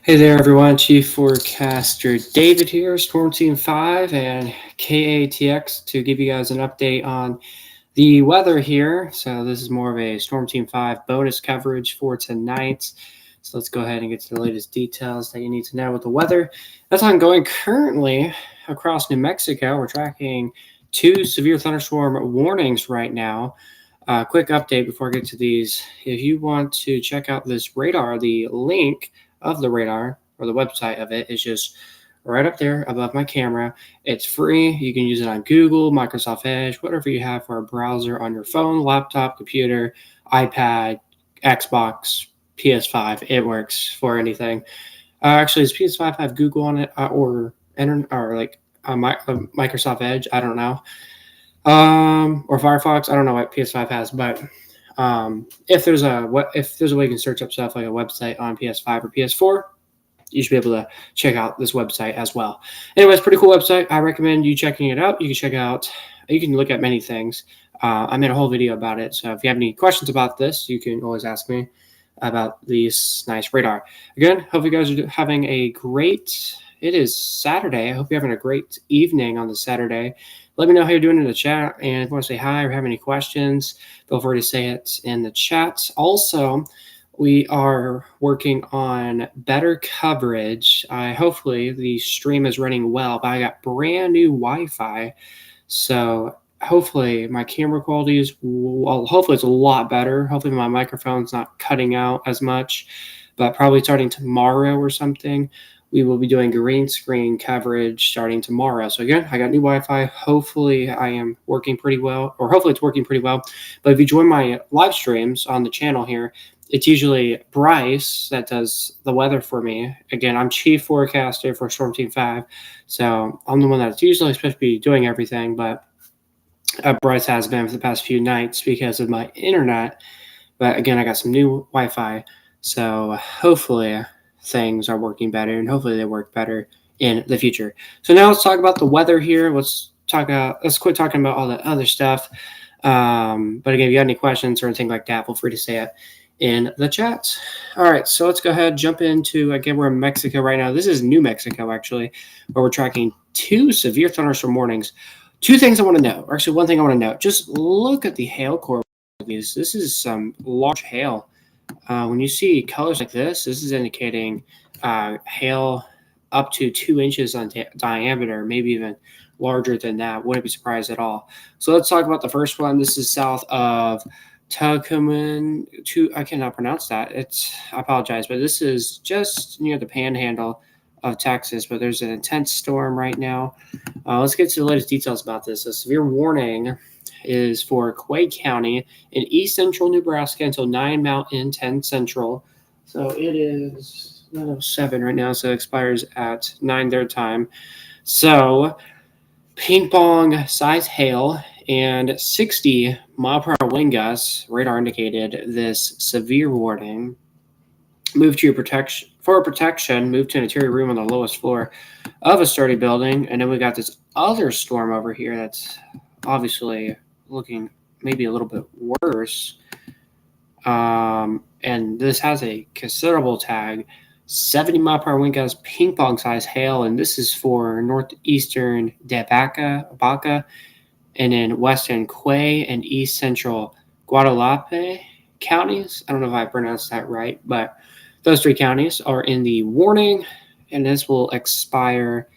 Hey there, everyone. Chief Forecaster David here, Storm Team 5 and KATX to give you guys an update on the weather here. So this is more of a Storm Team 5 bonus coverage for tonight. So let's go ahead and get to the latest details that you need to know with the weather. That's ongoing currently across New Mexico. We're tracking 2 severe thunderstorm warnings right now. Quick update before I get to these. If you want to check out this radar, the link of the radar or the website of it is just right up there above my camera. It's free. You can use it on Google, Microsoft Edge, whatever you have for a browser on your phone, laptop, computer, iPad, Xbox, PS5. It works for anything. Actually, does PS5 have Google on it or Microsoft Edge? I don't know. Or Firefox. I don't know what PS5 has, but if there's a way you can search up stuff like a website on PS5 or PS4, you should be able to check out this website as well. Anyways, pretty cool website. I recommend you checking it out. You can look at many things. I made a whole video about it. So if you have any questions about this, you can always ask me about this nice radar. Again, hope you guys are having a great, it is Saturday. I hope you're having a great evening on the Saturday. Let me know how you're doing in the chat. And if you want to say hi or have any questions, feel free to say it in the chat. Also, we are working on better coverage. Hopefully the stream is running well, but I got brand new Wi-Fi. So hopefully my camera quality is, hopefully it's a lot better. Hopefully my microphone's not cutting out as much, but probably starting tomorrow or something, we will be doing green screen coverage starting tomorrow. So again, I got new Wi-Fi. Hopefully I am working pretty well, or hopefully it's working pretty well. But if you join my live streams on the channel here, it's usually Bryce that does the weather for me. Again, I'm chief forecaster for Storm Team 5. So I'm the one that's usually supposed to be doing everything, but Bryce has been for the past few nights because of my internet. But again, I got some new Wi-Fi. So hopefully things are working better, and hopefully they work better in the future. So now let's talk about the weather here. Let's quit talking about all the other stuff. But again, if you got any questions or anything like that, feel free to say it in the chat. All right, so let's go ahead and jump into, again, we're in Mexico right now. This is New Mexico, actually, where we're tracking 2 severe thunderstorm warnings. 2 things I want to know, or actually 1 thing I want to know. Just look at the hail core of these. This is some large hail. When you see colors like this is indicating hail up to 2 inches on diameter, maybe even larger than that. Wouldn't be surprised at all. So let's talk about the first one. This is south of Tucumán. I cannot pronounce that. I apologize, but this is just near the panhandle of Texas, but there's an intense storm right now. Let's get to the latest details about this. A severe warning is for Quay County in east central Nebraska until 9 Mountain, 10 Central. So it is 9:07 right now, so it expires at 9 their time. So ping pong size hail and 60 mile per hour wind gusts, radar indicated this severe warning. Move to your protection. Move to an interior room on the lowest floor of a sturdy building. And then we got this other storm over here that's obviously looking maybe a little bit worse. And this has a considerable tag, 70 mile per hour wind gusts, ping pong size hail, and this is for northeastern Baca, and in western Quay and east central Guadalupe counties. I don't know if I pronounced that right, but those 3 counties are in the warning, and this will expire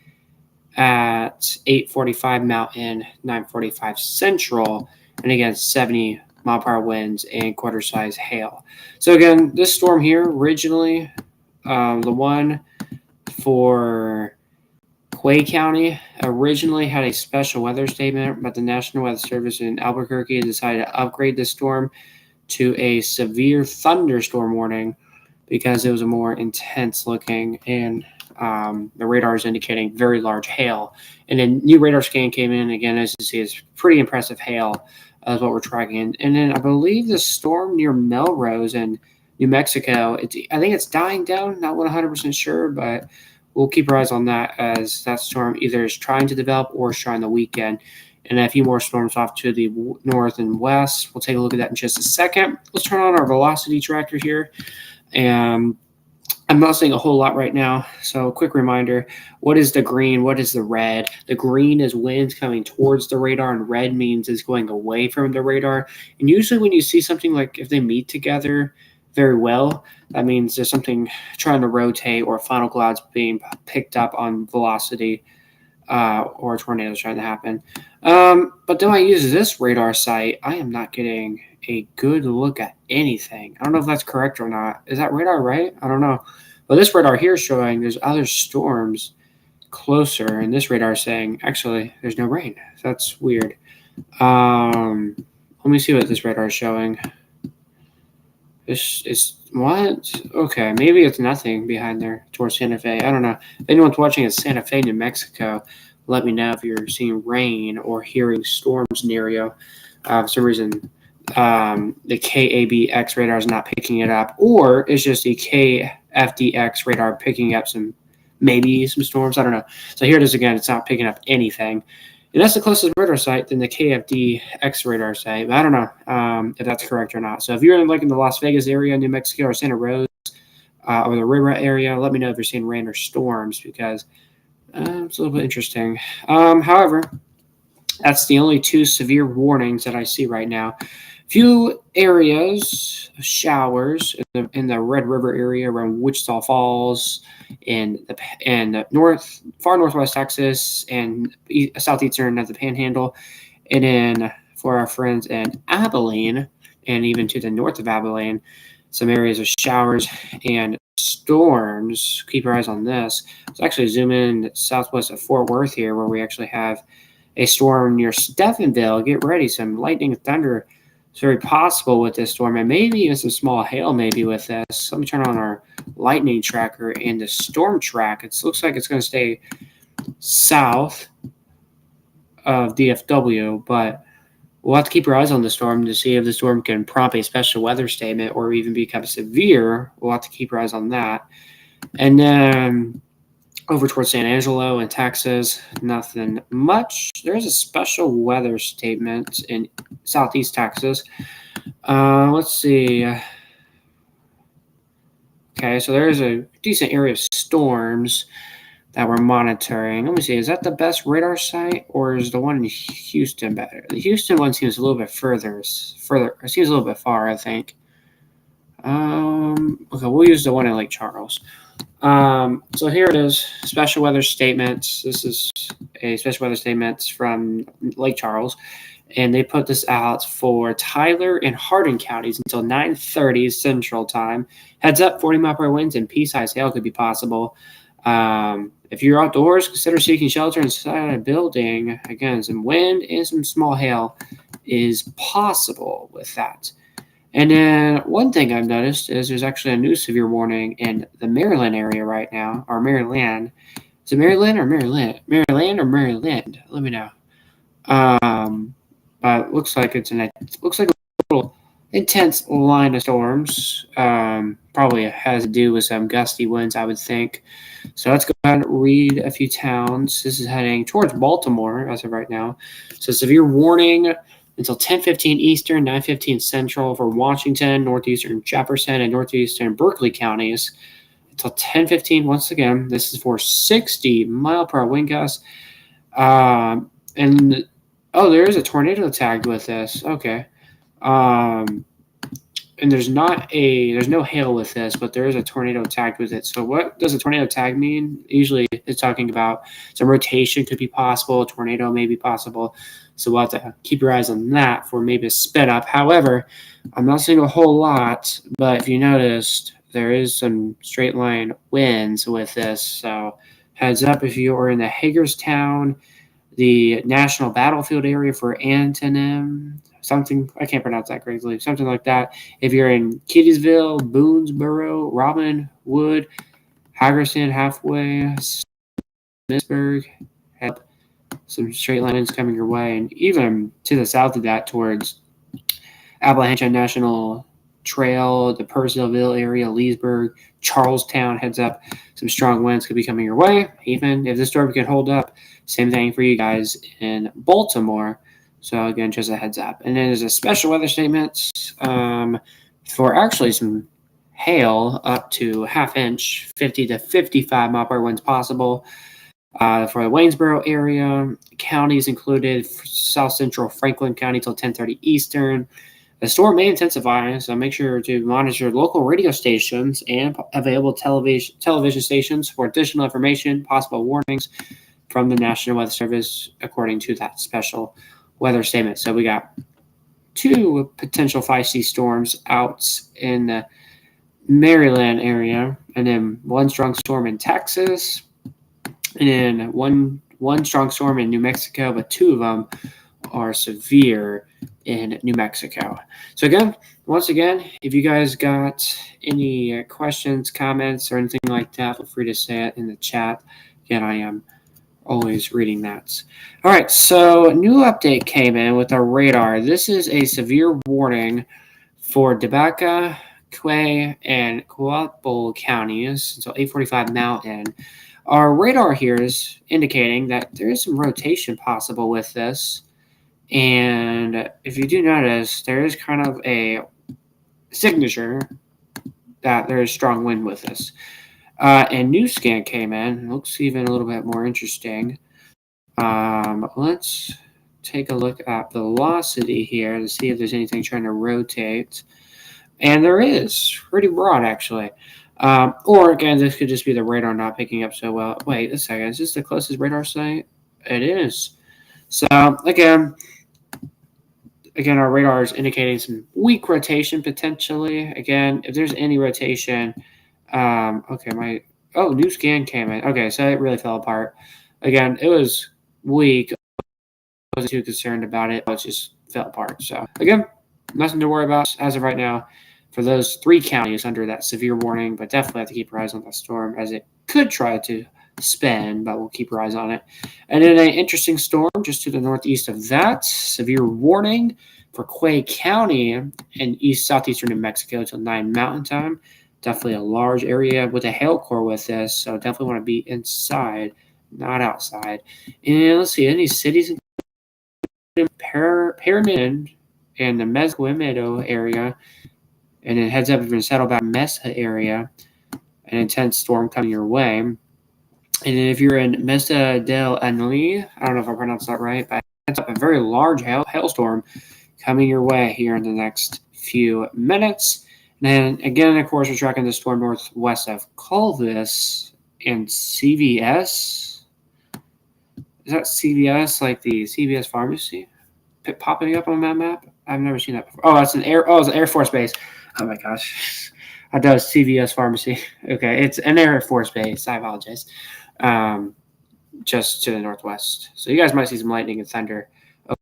at 8:45 Mountain, 9:45 Central, and again, 70 mile per hour winds and quarter size hail. So again, this storm here originally, the one for Quay County originally had a special weather statement, but the National Weather Service in Albuquerque decided to upgrade this storm to a severe thunderstorm warning because it was a more intense looking, and the radar is indicating very large hail. And a new radar scan came in. Again, as you see, it's pretty impressive hail is what we're tracking. And then I believe the storm near Melrose in New Mexico, I think it's dying down, not 100% sure, but we'll keep our eyes on that as that storm either is trying to develop or is trying the weekend. And a few more storms off to the north and west. We'll take a look at that in just a second. Let's turn on our velocity tracker here. And I'm not seeing a whole lot right now. So quick reminder, what is the green? What is the red? The green is winds coming towards the radar, and red means it's going away from the radar. And usually when you see something like if they meet together very well, that means there's something trying to rotate or final clouds being picked up on velocity, or tornadoes trying to happen. But then I use this radar site, I am not getting a good look at anything. I don't know if that's correct or not. Is that radar right? I don't know. But this radar here is showing there's other storms closer, and this radar is saying actually there's no rain. That's weird. Let me see what this radar is showing. This is what? Okay, maybe it's nothing behind there towards Santa Fe. I don't know. If anyone's watching in Santa Fe, New Mexico, let me know if you're seeing rain or hearing storms near you. For some reason, the KATX radar is not picking it up, or it's just the KFDX radar picking up maybe some storms. I don't know. So here it is again. It's not picking up anything. And that's the closest radar site than the KFDX radar site. But I don't know if that's correct or not. So if you're in the Las Vegas area, New Mexico, or Santa Rosa, or the river area, let me know if you're seeing rain or storms, because it's a little bit interesting. However, that's the only two severe warnings that I see right now. Few areas of showers in the Red River area around Wichita Falls and far northwest Texas and southeastern of the Panhandle, and then for our friends in Abilene and even to the north of Abilene, some areas of showers and storms. Keep your eyes on this. Let's actually zoom in southwest of Fort Worth here, where we actually have a storm near Stephenville. Get ready, some lightning and thunder. It's very possible with this storm, and maybe even some small hail maybe with this. Let me turn on our lightning tracker and the storm track. It looks like it's going to stay south of DFW, but we'll have to keep our eyes on the storm to see if the storm can prompt a special weather statement or even become severe. We'll have to keep our eyes on that. And then over towards San Angelo in Texas, nothing much. There's a special weather statement in southeast Texas. Let's see. Okay, so there's a decent area of storms that we're monitoring. Let me see. Is that the best radar site, or is the one in Houston better? The Houston one seems a little bit further. It seems a little bit far, I think. Okay, we'll use the one in Lake Charles. So here it is, special weather statements. This is a special weather statement from Lake Charles, and they put this out for Tyler and Hardin counties until 9:30 Central Time. Heads up, 40-mile-per-hour winds and pea-sized hail could be possible. If you're outdoors, consider seeking shelter inside a building. Again, some wind and some small hail is possible with that. And then one thing I've noticed is there's actually a new severe warning in the Maryland area right now, or Maryland. Is it Maryland or Maryland? Maryland or Maryland? Let me know. But it looks like a little intense line of storms. Probably has to do with some gusty winds, I would think. So let's go ahead and read a few towns. This is heading towards Baltimore as of right now. So severe warning until 10:15 Eastern, 9:15 Central for Washington, northeastern Jefferson, and northeastern Berkeley counties. Until 10:15, once again, this is for 60-mile-per-hour wind gusts. There is a tornado tagged with this. Okay. And there's no hail with this, but there is a tornado tagged with it. So what does a tornado tag mean? Usually it's talking about some rotation could be possible, a tornado may be possible. So we'll have to keep your eyes on that for maybe a sped up. However, I'm not seeing a whole lot, but if you noticed, there is some straight line winds with this. So heads up if you are in the Hagerstown, the National Battlefield area for Antonym, something, I can't pronounce that correctly, something like that. If you're in Keedysville, Boonesboro, Robin Wood, Hagerstown, Halfway, Smithsburg, have some straight lines coming your way, and even to the south of that towards Appalachian National Trail, the Purcellville area, Leesburg, Charlestown, heads up. Some strong winds could be coming your way. Even if the storm can hold up, same thing for you guys in Baltimore. So again, just a heads up. And then there's a special weather statement for actually some hail up to ½ inch, 50 to 55 mile per hour winds possible. For the Waynesboro area, counties included South Central Franklin County till 10:30 Eastern. The storm may intensify, so make sure to monitor local radio stations and available television stations for additional information, possible warnings from the National Weather Service, according to that special weather statement. So we got 2 potential feisty storms out in the Maryland area, and then 1 strong storm in Texas, and then one strong storm in New Mexico, but 2 of them are severe in New Mexico. So once again, if you guys got any questions, comments, or anything like that, feel free to say it in the chat. Again, I am always reading that. All right, so a new update came in with our radar. This is a severe warning for Tobacco, Quay, and Coapable counties until 8:45 Mountain. Our radar here is indicating that there is some rotation possible with this. And if you do notice, there is kind of a signature that there is strong wind with this. And new scan came in. Looks even a little bit more interesting. Let's take a look at velocity here to see if there's anything trying to rotate. And there is. Pretty broad, actually. Or, again, this could just be the radar not picking up so well. Wait a second. Is this the closest radar site? It is. So, again, our radar is indicating some weak rotation potentially. Again, if there's any rotation, new scan came in. Okay, so it really fell apart. Again, it was weak. I wasn't too concerned about it. It just fell apart. So, again, nothing to worry about as of right now for those 3 counties under that severe warning, but definitely have to keep our eyes on that storm as it could try to spin, but we'll keep our eyes on it. And then an interesting storm just to the northeast of that, severe warning for Quay County and southeastern New Mexico till 9 Mountain Time. Definitely a large area with a hail core with this, so definitely want to be inside, not outside. And let's see, any cities in Pyramid and the Mezquimido area, and then heads up if you're in Saddleback Mesa area, an intense storm coming your way. And then if you're in Mesa del Anli, I don't know if I pronounced that right, but it's a very large hailstorm coming your way here in the next few minutes. And then again, of course, we're tracking the storm northwest of Clovis and CVS. Is that CVS, like the CVS pharmacy popping up on my map? I've never seen that before. Oh, it's an Air Force base. Oh my gosh. I thought it was CVS pharmacy. Okay, it's an Air Force base. I apologize. Just to the northwest. So you guys might see some lightning and thunder over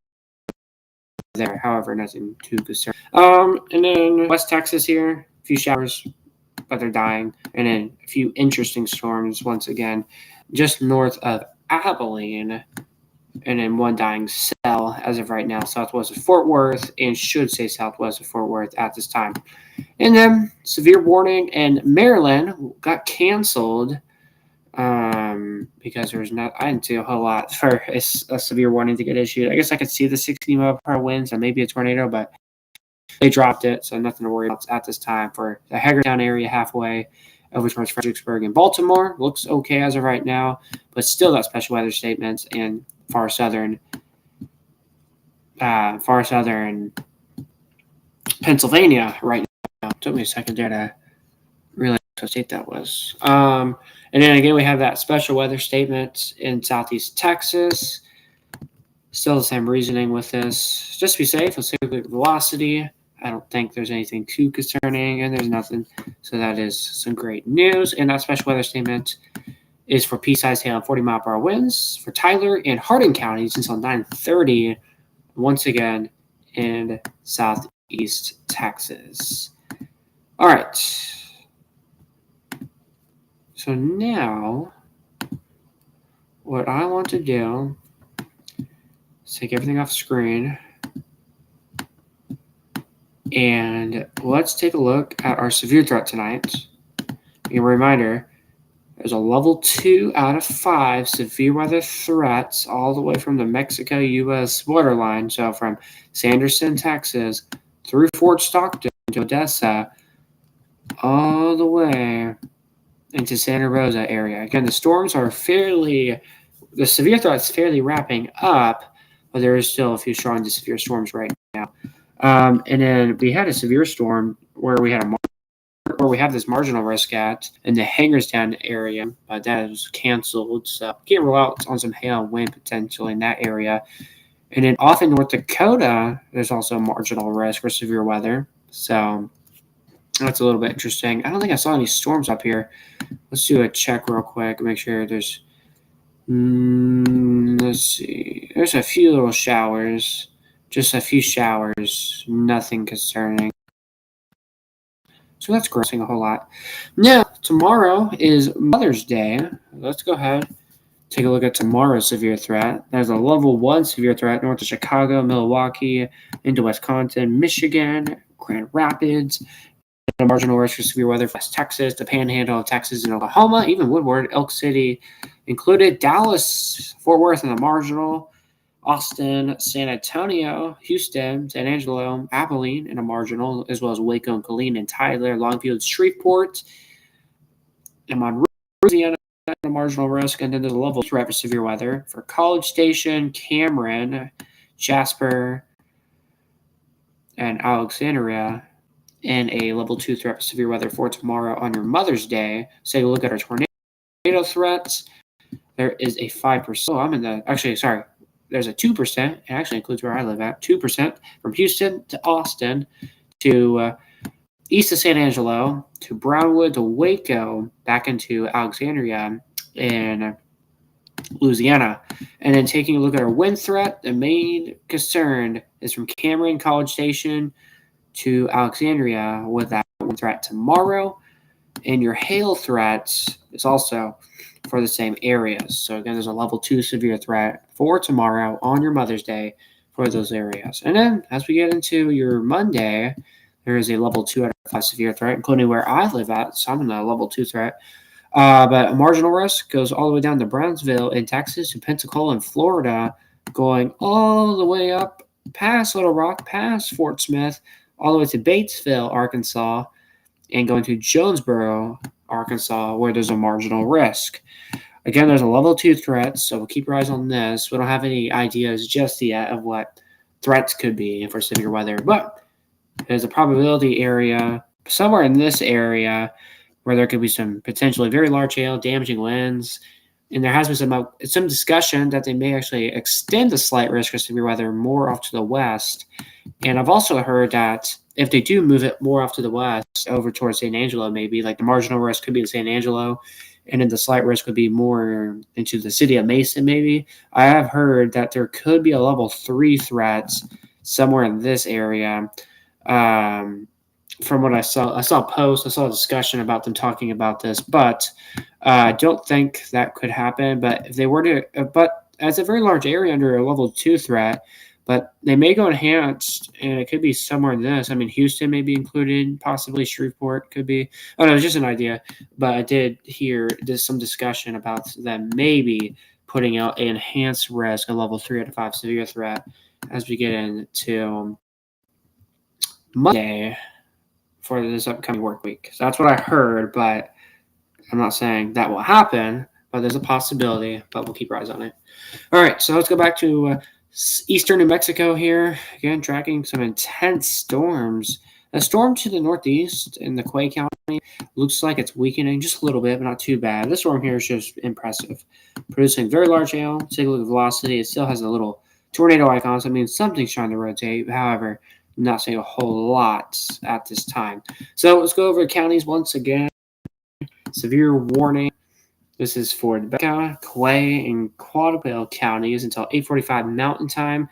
there. However, nothing too concerning. And then West Texas here, a few showers, but they're dying. And then a few interesting storms once again, just north of Abilene. And then 1 dying cell as of right now, southwest of Fort Worth, and should say southwest of Fort Worth at this time. And then severe warning in Maryland got canceled because I didn't see a whole lot for a severe warning to get issued. I guess I could see the 60 mile per hour winds and maybe a tornado, but they dropped it, so nothing to worry about at this time. For the Hagerstown area halfway over towards Fredericksburg and Baltimore, looks okay as of right now, but still that special weather statements and far southern Pennsylvania right now. It took me a second there to realize what state that was. And then again, we have that special weather statement in southeast Texas. Still the same reasoning with this. Just to be safe, let's take a look at velocity. I don't think there's anything too concerning, and there's nothing. So that is some great news. And that special weather statement is for pea-sized hail and 40 mile per hour winds for Tyler and Hardin counties until 9:30, once again in southeast Texas. All right. So now what I want to do is take everything off screen and let's take a look at our severe threat tonight. A reminder, there's a level 2 out of 5 severe weather threats all the way from the Mexico-U.S. borderline. So from Sanderson, Texas, through Fort Stockton to Odessa, all the way into Santa Rosa area. Again, the severe threat's fairly wrapping up, but there is still a few strong to severe storms right now. And then we had a severe storm where we have this marginal risk at in the Hagerstown area, but that was canceled. So can't rule out on some hail and wind potentially in that area. And then off in North Dakota, there's also a marginal risk for severe weather. So that's a little bit interesting. I don't think I saw any storms up here. Let's do a check real quick. Make sure there's. Let's see. There's a few little showers. Just a few showers. Nothing concerning. So that's grossing a whole lot. Now, tomorrow is Mother's Day. Let's go ahead. Take a look at tomorrow's severe threat. There's a level 1 severe threat north of Chicago, Milwaukee, into Wisconsin, Michigan, Grand Rapids. A marginal risk for severe weather for West Texas, the Panhandle of Texas and Oklahoma, even Woodward, Elk City included, Dallas, Fort Worth in the marginal, Austin, San Antonio, Houston, San Angelo, Abilene in a marginal, as well as Waco and Killeen and Tyler, Longfield, Shreveport, and Monroe, Louisiana, a marginal risk. And then there's a level threat for severe weather for College Station, Cameron, Jasper, and Alexandria, and a level 2 threat for severe weather for tomorrow on your Mother's Day. So take a look at our tornado threats. There is a 5%. There's a 2%. It actually includes where I live at. 2% from Houston to Austin to east of San Angelo to Brownwood to Waco back into Alexandria in Louisiana. And then taking a look at our wind threat, the main concern is from Cameron, College Station to Alexandria with that wind threat tomorrow. And your hail threats is also for the same areas. So again, there's a level 2 severe threat for tomorrow on your Mother's Day for those areas. And then as we get into your Monday, there is a level 2 out of 5 severe threat, including where I live at. So I'm in a level 2 threat. But a marginal risk goes all the way down to Brownsville in Texas to Pensacola in Florida, going all the way up past Little Rock, past Fort Smith, all the way to Batesville, Arkansas, and going to Jonesboro, Arkansas, where there's a marginal risk. Again, there's a level 2 threat, so we'll keep your eyes on this. We don't have any ideas just yet of what threats could be for severe weather, but there's a probability area somewhere in this area where there could be some potentially very large hail, damaging winds, and there has been some discussion that they may actually extend the slight risk of severe weather more off to the west. And I've also heard that if they do move it more off to the west, over towards San Angelo, maybe, like the marginal risk could be in San Angelo, and then the slight risk would be more into the city of Mason, maybe. I have heard that there could be a level 3 threat somewhere in this area. From what I saw a post, I saw a discussion about them talking about this, but I don't think that could happen. But if they were to, but as a very large area under a level 2 threat, but they may go enhanced, and it could be somewhere in this. I mean, Houston may be included, possibly Shreveport could be. Oh, no, it's just an idea. But I did hear there's some discussion about them maybe putting out an enhanced risk, a level 3 out of 5 severe threat, as we get into Monday for this upcoming work week. So that's what I heard, but I'm not saying that will happen, but there's a possibility, but we'll keep our eyes on it. All right, so let's go back to eastern New Mexico here. Again, tracking some intense storms. A storm to the northeast in the Clay County looks like it's weakening just a little bit, but not too bad. This storm here is just impressive. Producing very large hail. Take a look at velocity. It still has a little tornado icon, so it means something's trying to rotate. However, not saying a whole lot at this time. So let's go over the counties once again. Severe warning. This is for Becca, Clay, and Quattlebaugh counties until 8:45 Mountain Time.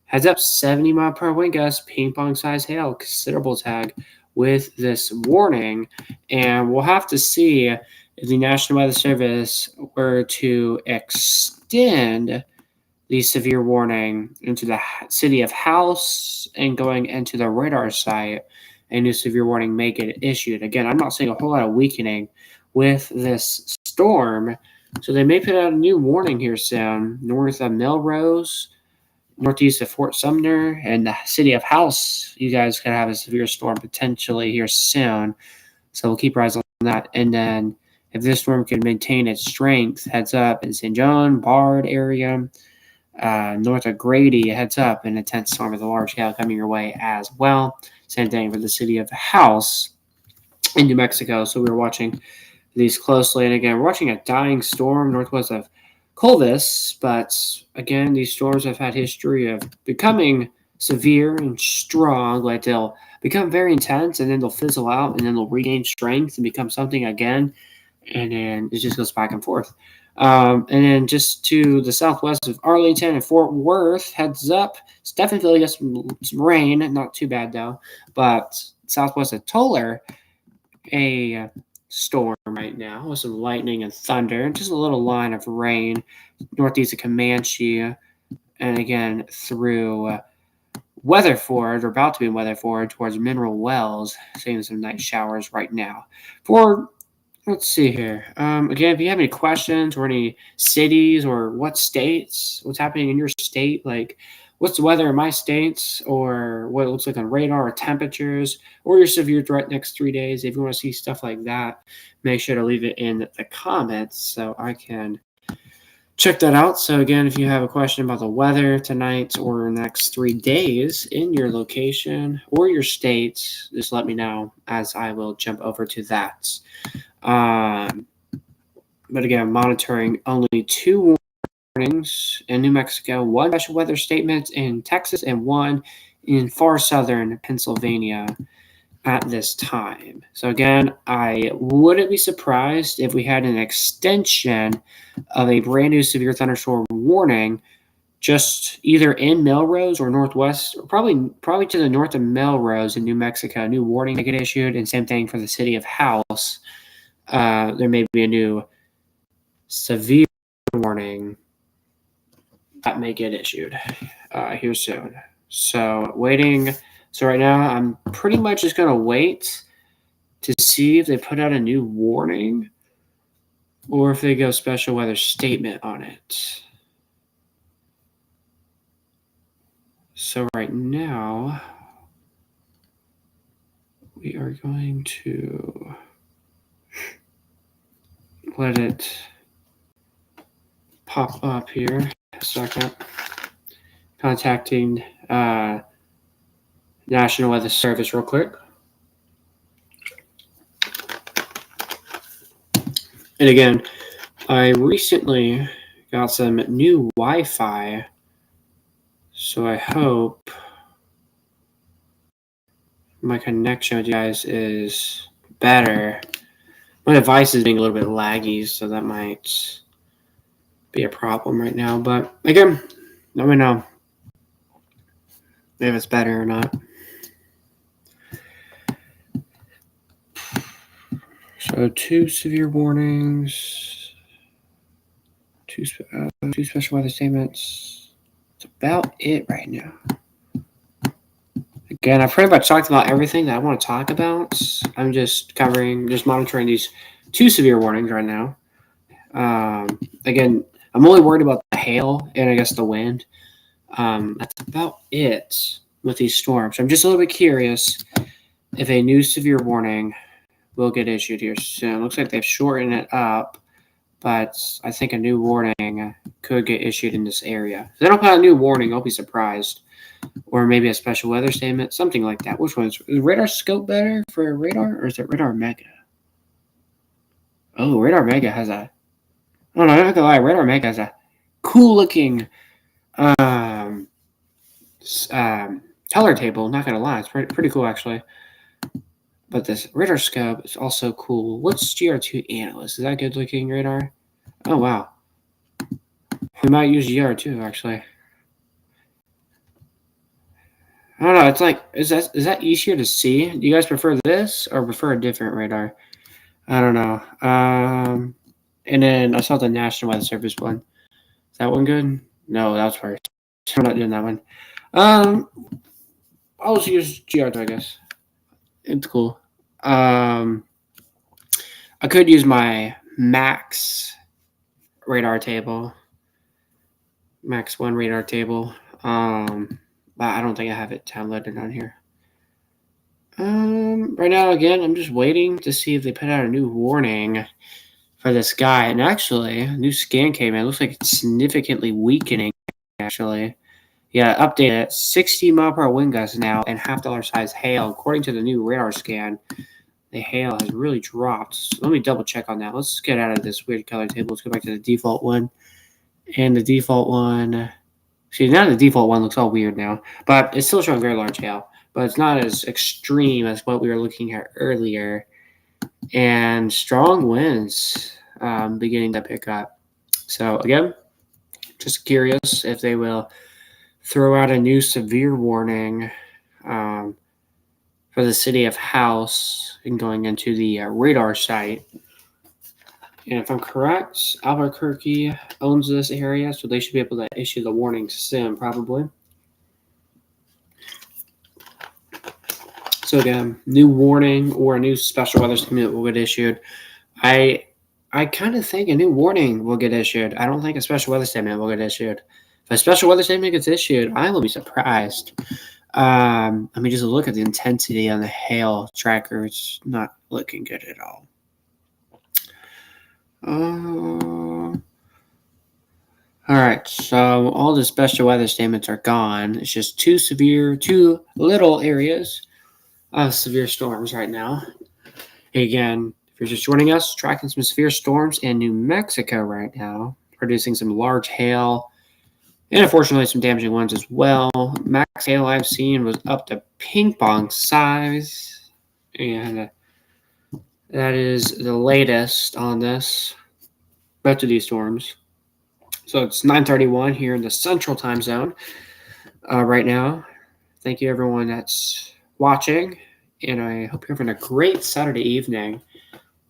Heads up, 70-mile-per-hour wind gusts, ping-pong-sized hail, considerable tag with this warning. And we'll have to see if the National Weather Service were to extend the severe warning into the city of House and going into the radar site. A new severe warning may get issued. Again, I'm not seeing a whole lot of weakening with this storm, so they may put out a new warning here soon. North of Melrose, northeast of Fort Sumner, and the city of House. You guys could have a severe storm potentially here soon. So we'll keep our eyes on that. And then if this storm can maintain its strength, heads up in St. John, Bard area, north of Grady, heads up an intense storm with a large hail coming your way as well. Same thing for the city of House in New Mexico. So we're watching these closely. And again, we're watching a dying storm northwest of Clovis. But again, these storms have had history of becoming severe and strong. Like they'll become very intense and then they'll fizzle out and then they'll regain strength and become something again. And then it just goes back and forth. And then just to the southwest of Arlington and Fort Worth, heads up. It's definitely got some rain, not too bad though. But southwest of Toller, a storm right now with some lightning and thunder, and just a little line of rain northeast of Comanche, and again through Weatherford, or about to be in Weatherford, towards Mineral Wells, seeing some night showers right now. Let's see here. Again, if you have any questions or any cities or what states, what's happening in your state, like what's the weather in my states, or what it looks like on radar or temperatures, or your severe threat next 3 days, if you want to see stuff like that, make sure to leave it in the comments so I can check that out. So again, if you have a question about the weather tonight or the next 3 days in your location or your state, just let me know as I will jump over to that. But again, monitoring only 2 warnings in New Mexico, 1 special weather statement in Texas, and 1 in far southern Pennsylvania at this time. So again, I wouldn't be surprised if we had an extension of a brand new severe thunderstorm warning just either in Melrose or northwest, or probably to the north of Melrose in New Mexico. A new warning may get issued, and same thing for the city of House. There may be a new severe warning that may get issued here soon. So waiting. So right now I'm pretty much just going to wait to see if they put out a new warning or if they go special weather statement on it. So right now we are going to let it pop up here. A second. Contacting National Weather Service real quick. And again, I recently got some new Wi-Fi, so I hope my connection with you guys is better. My device is being a little bit laggy, so that might be a problem right now. But again, let me know if it's better or not. So 2 severe warnings, 2 special weather statements. That's about it right now. Again, I've pretty much talked about everything that I want to talk about. I'm just monitoring these 2 severe warnings right now. Again, I'm only worried about the hail and I guess the wind. That's about it with these storms. I'm just a little bit curious if a new severe warning will get issued here soon. Looks like they've shortened it up, but I think a new warning could get issued in this area. If they don't put out a new warning, I'll be surprised. Or maybe a special weather statement, something like that. Which one is radar scope better for radar, or is it radar mega? Oh, radar mega has a. I don't know. I'm not gonna lie. Radar mega has a cool looking color table. Not gonna lie, it's pretty cool actually. But this radar scope is also cool. What's GR2 analyst? Is that good looking radar? Oh wow. We might use GR2 actually. I don't know. It's like, is that easier to see? Do you guys prefer this or prefer a different radar? I don't know. And then I saw the National Weather Service one. Is that one good? No, that was first. I'm not doing that one. I'll just use GR2, I guess. It's cool. I could use my Max radar table. Max 1 radar table. But I don't think I have it downloaded on here. Right now, again, I'm just waiting to see if they put out a new warning for this guy. And actually, a new scan came in. It looks like it's significantly weakening, actually. Yeah, updated 60-mile-per-hour wind gusts now and half-dollar size hail. According to the new radar scan, the hail has really dropped. So let me double check on that. Let's get out of this weird color table. Let's go back to the default one. And the default one, see, now the default one looks all weird now, but it's still showing very large hail. But it's not as extreme as what we were looking at earlier. And strong winds beginning to pick up. So again, just curious if they will throw out a new severe warning for the city of House and going into the radar site. And if I'm correct, Albuquerque owns this area, so they should be able to issue the warning soon, probably. So again, new warning or a new special weather statement will get issued. I kind of think a new warning will get issued. I don't think a special weather statement will get issued. If a special weather statement gets issued, I will be surprised. I mean, just look at the intensity on the hail tracker. It's not looking good at all. All right, so all the special weather statements are gone. It's just two little areas of severe storms right now. Again, if you're just joining us, tracking some severe storms in New Mexico right now, producing some large hail and unfortunately some damaging winds as well. Max hail I've seen was up to ping pong size, and that is the latest on this. Both of these storms. So it's 9:31 here in the Central Time Zone right now. Thank you, everyone that's watching, and I hope you're having a great Saturday evening.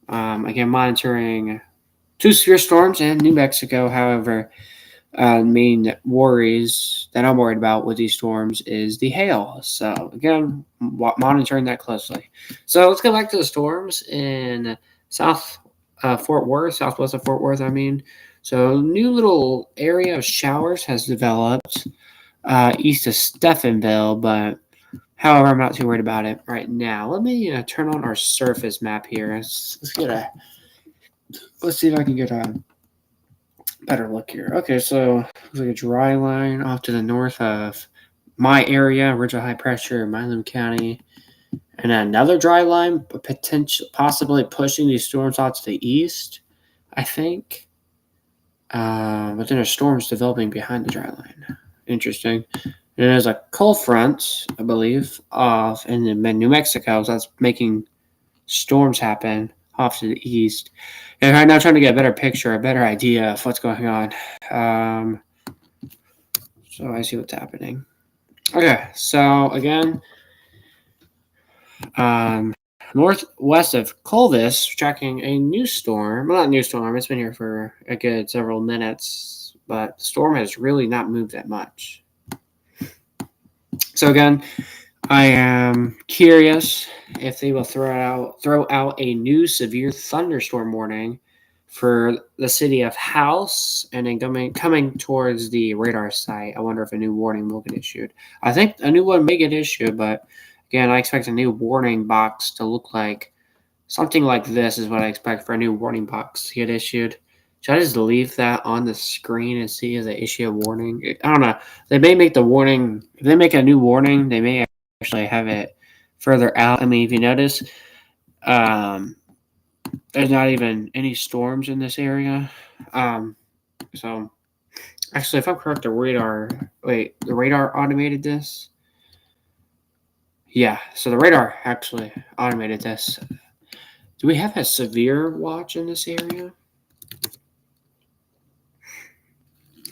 Again, monitoring two severe storms in New Mexico. However, main worries that I'm worried about with these storms is the hail. So again, monitoring that closely. So let's go back to the storms in Fort Worth, southwest of Fort Worth. So new little area of showers has developed east of Stephenville, but however, I'm not too worried about it right now. Let me turn on our surface map here. Let's see if I can get a better look here. Okay, so looks like a dry line off to the north of my area, ridge of high pressure, Milam County, and another dry line, possibly pushing these storms out to the east, I think. But then there's storms developing behind the dry line. Interesting. And there's a cold front, I believe, off in New Mexico, so that's making storms happen off to the east. And right now, I'm trying to get a better picture, a better idea of what's going on. So I see what's happening. Okay, so again, northwest of Clovis, tracking a new storm. Well, not new storm. It's been here for a good several minutes, but the storm has really not moved that much. So again, I am curious if they will throw out a new severe thunderstorm warning for the city of House, and then coming towards the radar site. I wonder if a new warning will get issued. I think a new one may get issued, but again, I expect a new warning box to look like something like this is what I expect for a new warning box to get issued. Should I just leave that on the screen and see if they issue a warning? I don't know. They may make the warning. If they make a new warning, they may actually have it further out. I mean, if you notice, there's not even any storms in this area. So actually, if I'm correct, the radar automated this. Yeah, so the radar actually automated this. Do we have a severe watch in this area?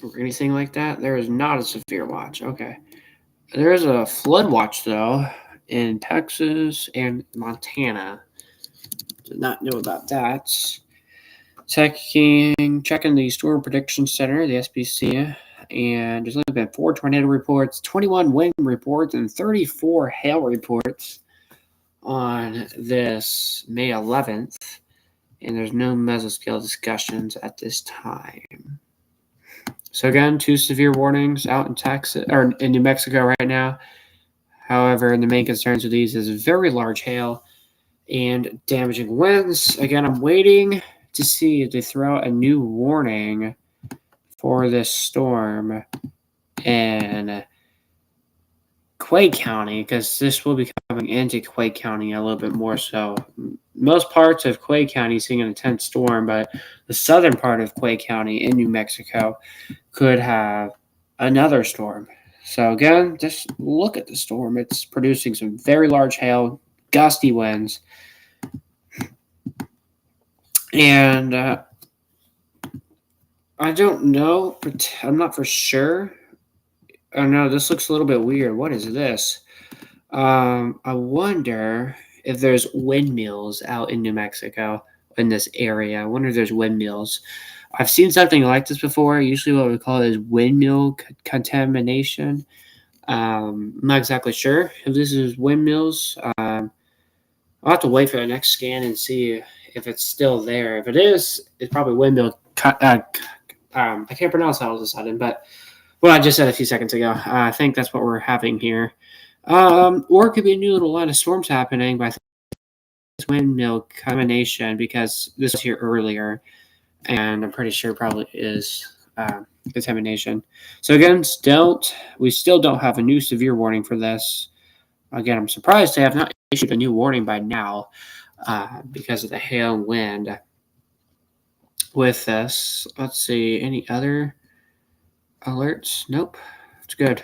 Or anything like that? There is not a severe watch. Okay. There is a flood watch, though, in Texas and Montana. Did not know about that. Checking the Storm Prediction Center, the SPC, and there's only been 4 tornado reports, 21 wind reports, and 34 hail reports on this May 11th. And there's no mesoscale discussions at this time. So again, 2 severe warnings out in Texas or in New Mexico right now. However, the main concerns with these is very large hail and damaging winds. Again, I'm waiting to see if they throw out a new warning for this storm in Quay County, because this will be coming into Quay County a little bit more so. Most parts of Quay County seeing an intense storm, but the southern part of Quay County in New Mexico could have another storm. So again, just look at the storm. It's producing some very large hail, gusty winds, and I don't know. I'm not for sure. Oh no, this looks a little bit weird. What is this? I wonder if there's windmills out in New Mexico in this area. I wonder if there's windmills. I've seen something like this before. Usually, what we call it is windmill contamination. I'm not exactly sure if this is windmills. I'll have to wait for the next scan and see if it's still there. If it is, it's probably windmill. I can't pronounce that all of a sudden, but what I just said a few seconds ago. I think that's what we're having here. Or it could be a new little line of storms happening by this windmill combination, because this was here earlier, and I'm pretty sure probably is contamination. So again, we still don't have a new severe warning for this. Again, I'm surprised they have not issued a new warning by now because of the hail and wind with this. Let's see, any other alerts? Nope, it's good.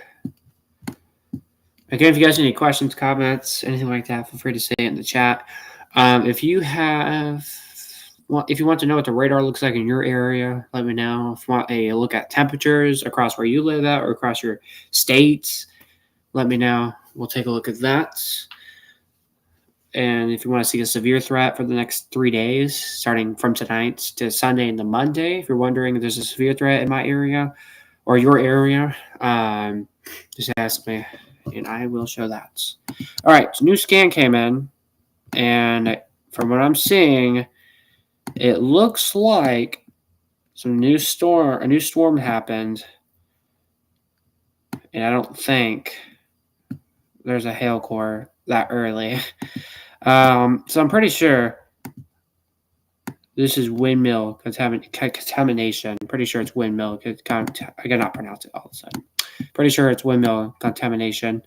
Again, if you guys have any questions, comments, anything like that, feel free to say it in the chat. If you want to know what the radar looks like in your area, let me know. If you want a look at temperatures across where you live at or across your states, let me know. We'll take a look at that. And if you want to see a severe threat for the next 3 days, starting from tonight to Sunday and the Monday, if you're wondering if there's a severe threat in my area or your area, just ask me, and I will show that. All right, so new scan came in, and from what I'm seeing, it looks like a new storm happened, and I don't think there's a hail core that early. So I'm pretty sure this is windmill contamination. I'm pretty sure it's windmill. I cannot pronounce it all of a sudden. Pretty sure it's windmill contamination.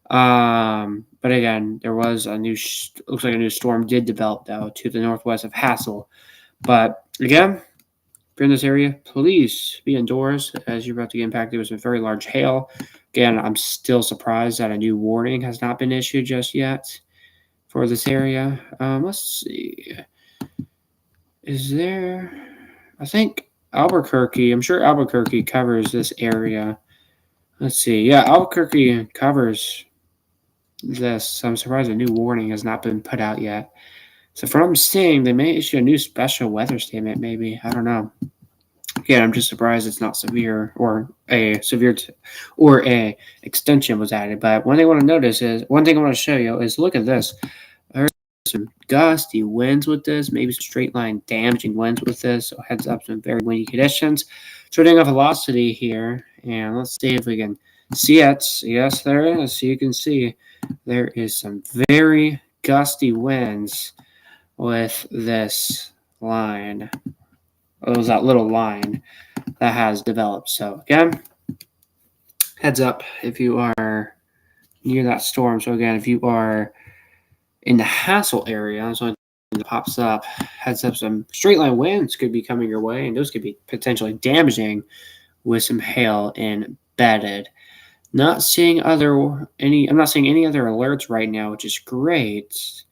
But again, there was looks like a new storm did develop though to the northwest of Hassel. But again, if you're in this area, please be indoors as you're about to get impacted with some very large hail. Again, I'm still surprised that a new warning has not been issued just yet for this area. Let's see. Is there? I think Albuquerque. I'm sure Albuquerque covers this area. Let's see. Yeah, Albuquerque covers this. So I'm surprised a new warning has not been put out yet. So from what I'm seeing, they may issue a new special weather statement. Maybe, I don't know. Again, I'm just surprised it's not severe or a extension was added. But one thing I want to show you is look at this. There's some gusty winds with this, maybe some straight line damaging winds with this. So heads up, some very windy conditions. Turning off velocity here, and let's see if we can see it. Yes, there is. So you can see there is some very gusty winds with this line. It was that little line that has developed. So again, heads up if you are near that storm. So again, if you are in the Hassel area, so it pops up, heads up, some straight line winds could be coming your way, and those could be potentially damaging with some hail embedded. I'm not seeing any other alerts right now, which is great,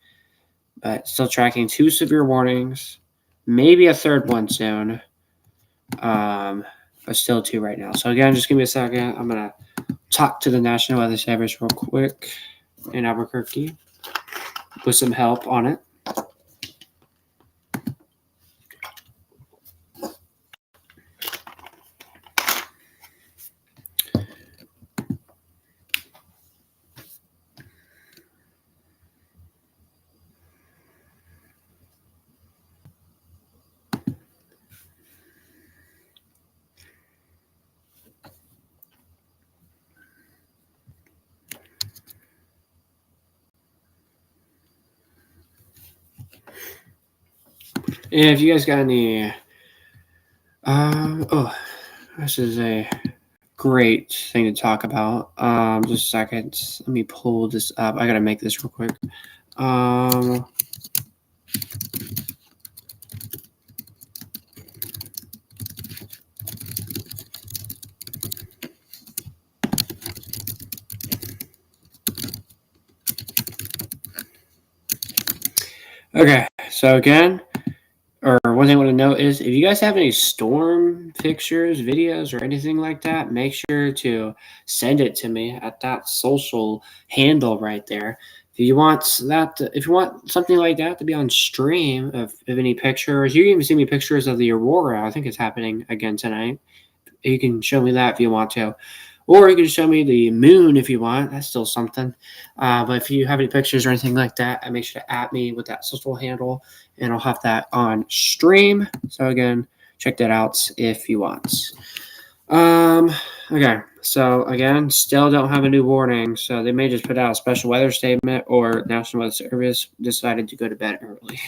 but still tracking 2 severe warnings, maybe a third one soon, but still 2 right now. So again, just give me a second. I'm gonna talk to the National Weather Service real quick in Albuquerque with some help on it. if you guys got any, this is a great thing to talk about. Just a second. Let me pull this up. I gotta make this real quick. Okay, so again, or one thing I want to note is if you guys have any storm pictures, videos, or anything like that, make sure to send it to me at that social handle right there. If you want something like that to be on stream of any pictures, you can even send me pictures of the aurora. I think it's happening again tonight. You can show me that if you want to. Or you can show me the moon if you want. That's still something. But if you have any pictures or anything like that, make sure to at me with that social handle, and I'll have that on stream. So again, check that out if you want. Okay. So again, still don't have a new warning. So they may just put out a special weather statement, or National Weather Service decided to go to bed early.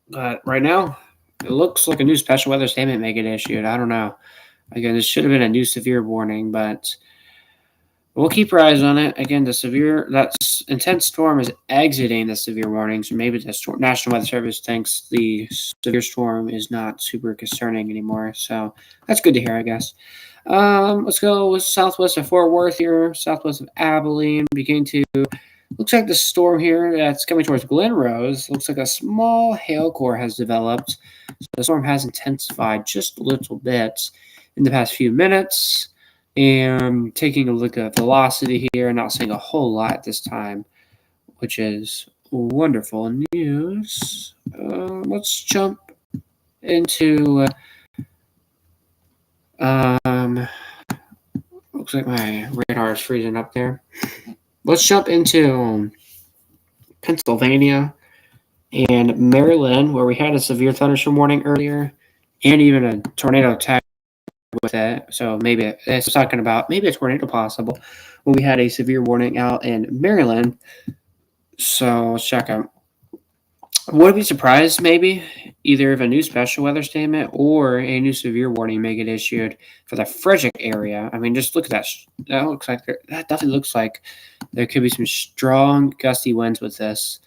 But right now, it looks like a new special weather statement may get issued. I don't know. Again, this should have been a new severe warning, but we'll keep our eyes on it. Again, that intense storm is exiting the severe warnings. Maybe the National Weather Service thinks the severe storm is not super concerning anymore. So that's good to hear, I guess. Let's go southwest of Fort Worth here, southwest of Abilene, beginning to. Looks like the storm here that's coming towards Glen Rose. Looks like a small hail core has developed. So the storm has intensified just a little bit in the past few minutes. And taking a look at velocity here, not seeing a whole lot this time, which is wonderful news. Let's jump into. Looks like my radar is freezing up there. Let's jump into Pennsylvania and Maryland, where we had a severe thunderstorm warning earlier, and even a tornado attack with it. So maybe it's talking about maybe a tornado possible when we had a severe warning out in Maryland. So let's check out. Would be surprised maybe either if a new special weather statement or a new severe warning may get issued for the Frederick area. I mean, just look at that. That definitely looks like there could be some strong gusty winds with this.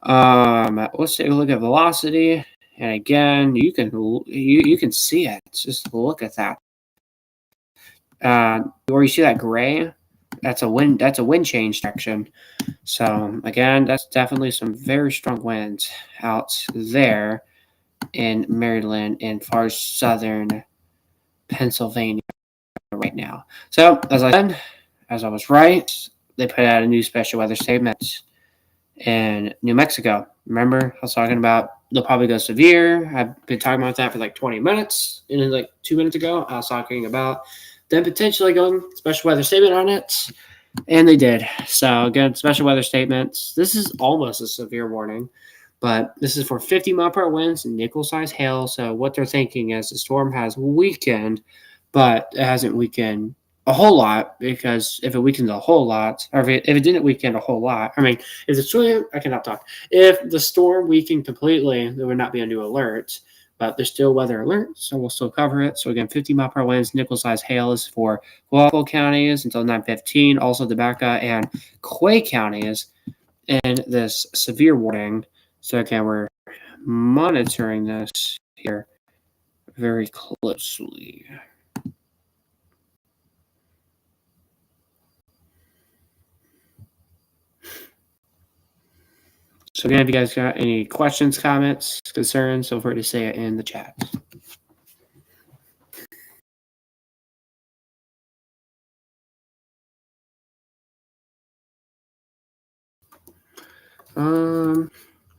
Let's take a look at velocity, and again, you can see it. Just look at that. Where you see that gray, that's a wind change section. So again, that's definitely some very strong winds out there in Maryland and far southern Pennsylvania right now. So as I was right, they put out a new special weather statement in New Mexico. Remember, I was talking about they'll probably go severe. I've been talking about that for like 20 minutes. And then like 2 minutes ago, I was talking about them potentially going special weather statement on it. And they did. So again, special weather statements. This is almost a severe warning, but this is for 50-mile-per-hour winds and nickel-sized hail. So what they're thinking is the storm has weakened, but it hasn't weakened a whole lot, because if it weakens a whole lot, or if it didn't weaken a whole lot, I mean, if the storm, I cannot talk. If the storm weakened completely, there would not be a new alert. But there's still weather alert, so we'll still cover it. So again, 50-mile-per-hour winds, nickel-sized hail is for Guelph counties until 9:15. Also, Tobacco and Clay counties in this severe warning. So again, we're monitoring this here very closely. So again, if you guys got any questions, comments, concerns, feel free to say it in the chat.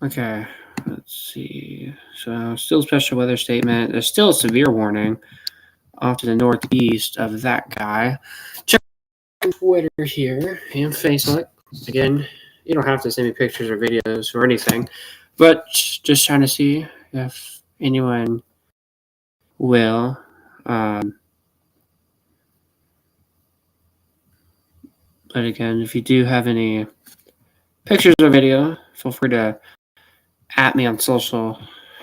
Okay, let's see. So still special weather statement. There's still a severe warning off to the northeast of that guy. Check Twitter here and Facebook. Again, you don't have to send me pictures or videos or anything, but just trying to see if anyone will. But again, if you do have any pictures or video, feel free to at me on social,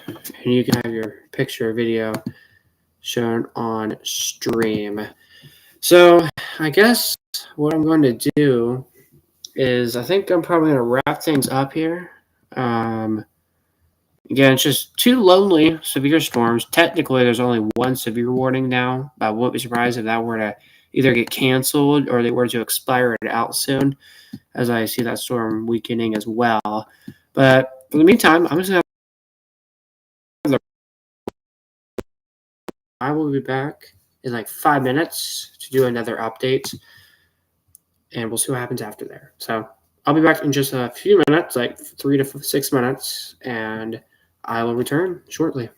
and you can have your picture or video shown on stream. So I guess what I'm going to do is I think I'm probably going to wrap things up here. Again, it's just 2 lonely severe storms. Technically, there's only 1 severe warning now, but I wouldn't be surprised if that were to either get canceled or they were to expire it out soon, as I see that storm weakening as well. But for the meantime, I'm just going to. I will be back in like 5 minutes to do another update, and we'll see what happens after there. So I'll be back in just a few minutes, like 3 to 6 minutes, and I will return shortly.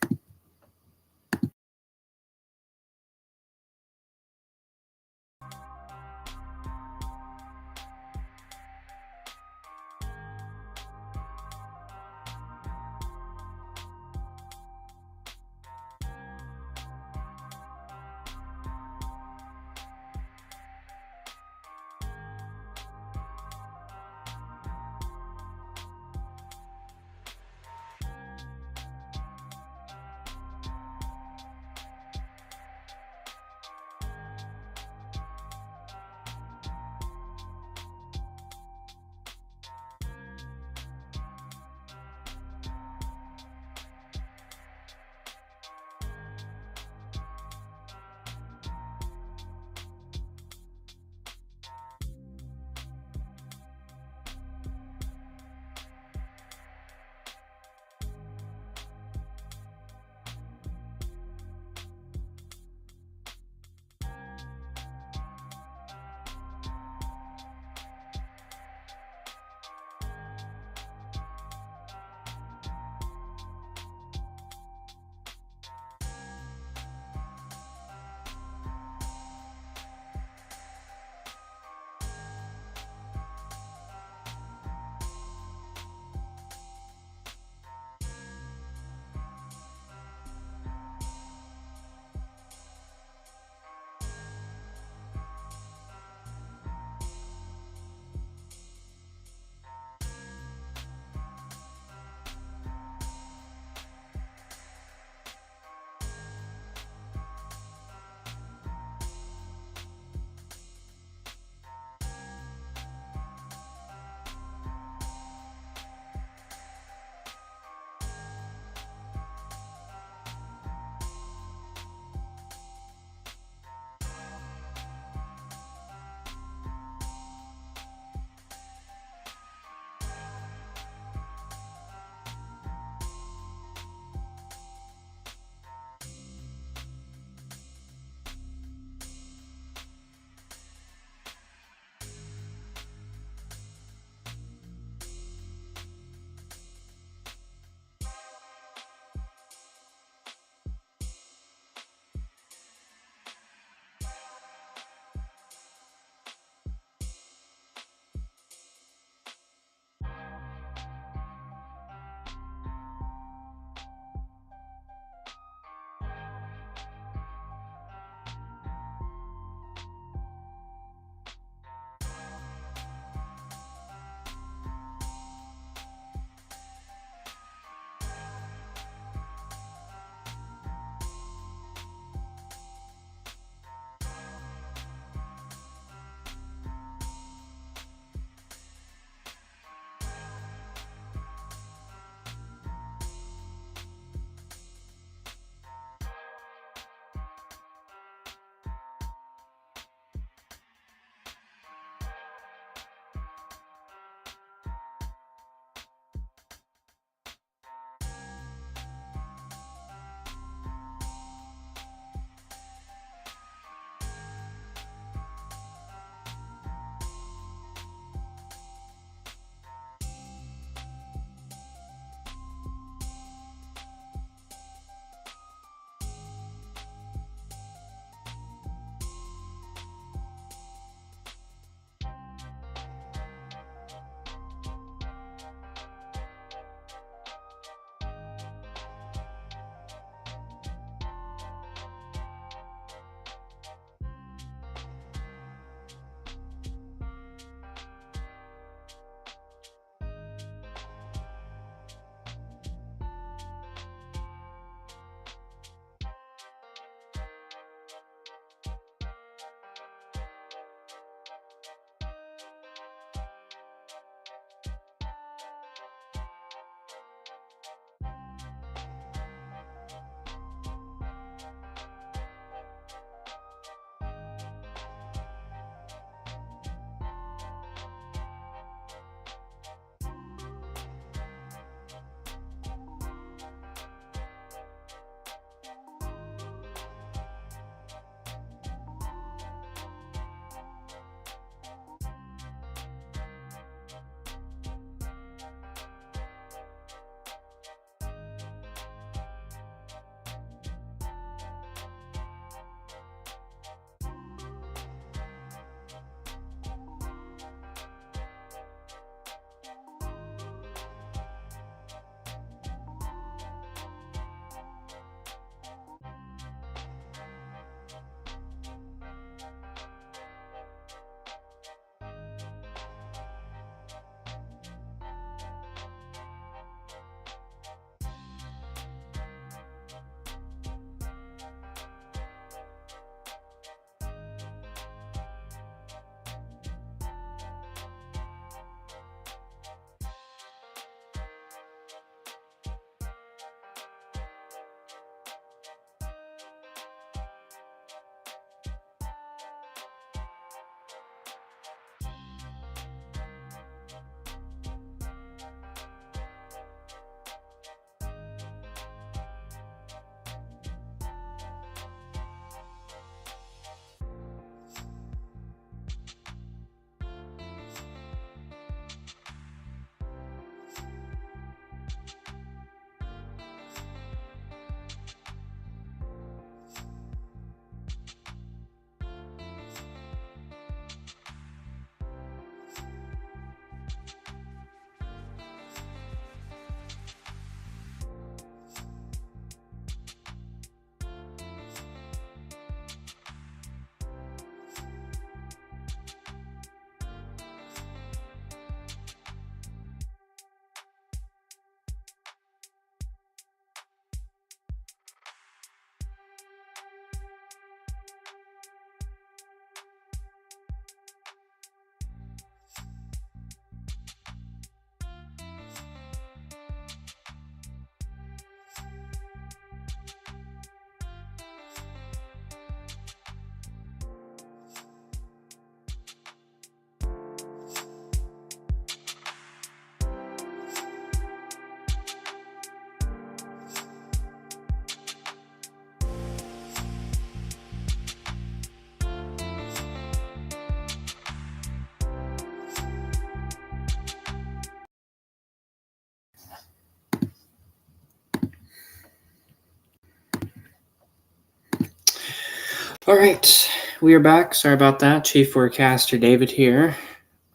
All right, we are back. Sorry about that. Chief Forecaster David here.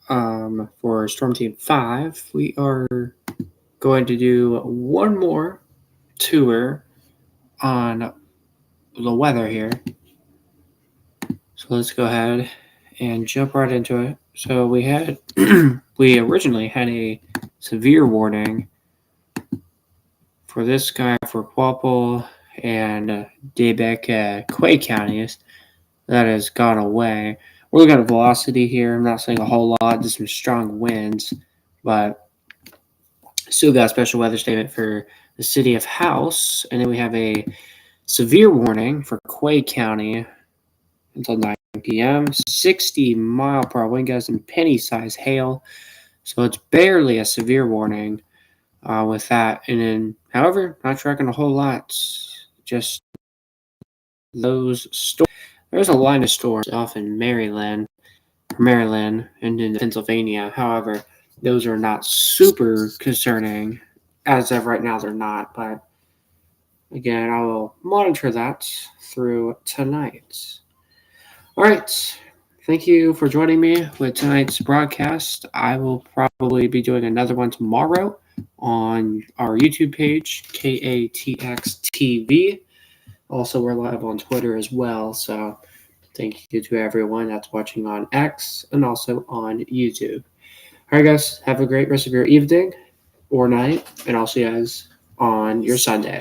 For Storm Team 5, we are going to do one more tour on the weather here. So let's go ahead and jump right into it. So we had, we originally had a severe warning for this guy for Quapple and Debec, Quay counties. That has gone away. We're looking at velocity here. I'm not saying a whole lot, just some strong winds, but still got a special weather statement for the city of House. And then we have a severe warning for Quay County until 9 p.m. 60-mile-per-hour wind gusts and penny-sized hail. So it's barely a severe warning with that. And then, however, not tracking a whole lot. Just those storms. There's a line of storms off in Maryland, and in Pennsylvania. However, those are not super concerning. As of right now, they're not. But again, I will monitor that through tonight. All right. Thank you for joining me with tonight's broadcast. I will probably be doing another one tomorrow on our YouTube page, KATX TV. Also, we're live on Twitter as well. So thank you to everyone that's watching on X and also on YouTube. All right, guys. Have a great rest of your evening or night. And I'll see you guys on your Sunday.